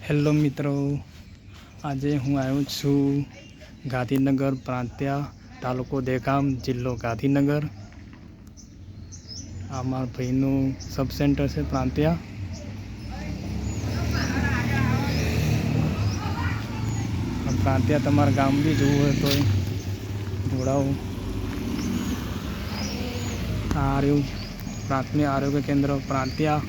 Hello મિત્રો, આજે હું આવ્યો છું ગાંધીનગર પ્રાંત્યા, તાલુકો દેગામ, જિલ્લો ગાંધીનગર. આ મારા ભાઈનું સબ સેન્ટર છે પ્રાંત્યા. પ્રાંત્યા તમારા ગામ બી જોવું હોય તો જોડાવું. આ રહ્યું પ્રાથમિક આરોગ્ય કેન્દ્ર પ્રાંત્યા.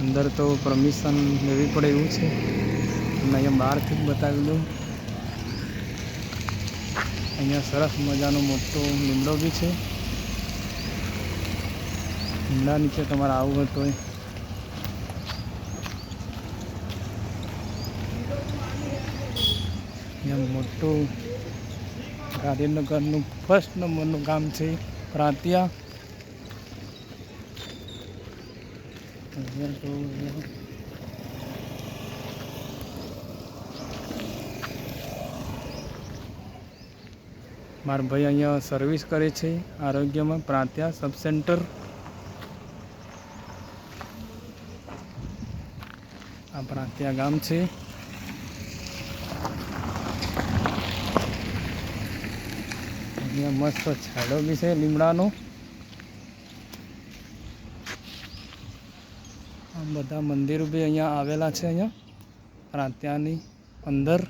અંદર તો પરમિશન લેવી પડે એવું છે. તમને અહીંયા બહારથી જ બતાવી દઉં. અહીંયા સરસ મજાનો મોટો લીમડો બી છે. લીમડા નીચે તમારે આવવું હોય તો અહીંયા મોટું ગાંધીનગરનું ફર્સ્ટ નંબરનું ગામ છે પ્રાંત્યા. મારા ભાઈ અહીંયા સર્વિસ કરે છે આરોગ્યમાં પ્રાંત્યા સબ સેન્ટર. આ પ્રાંત્યા ગામ છે. અહીંયા મસ્ત છાંયડો બી છે લીમડાનો. આ બધા મંદિરો બી અહીંયા આવેલા છે અહીંયા પ્રાંત્યાની અંદર.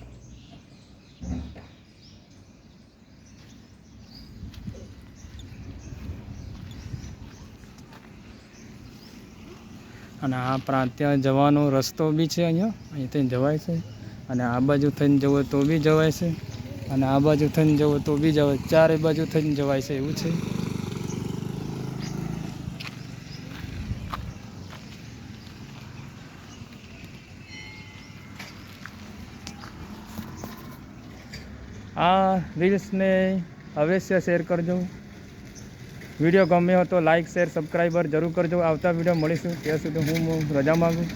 અને આ પ્રાંત્યા જવાનો રસ્તો બી છે અહીંથી જવાય છે. અને આ બાજુ થઈને જવો તો બી જવાય છે. અને આ બાજુ થઈને જવો તો બી જવાય. ચારે બાજુ થઈને જવાય છે એવું છે. આ રીલ્સને અવશ્ય શેર કરજો. વિડીયો ગમ્યો હોય તો લાઇક શેર સબસ્ક્રાઈબર જરૂર કરજો. આવતા વિડીયો મળીશું ત્યાં સુધી હું રજા માગું.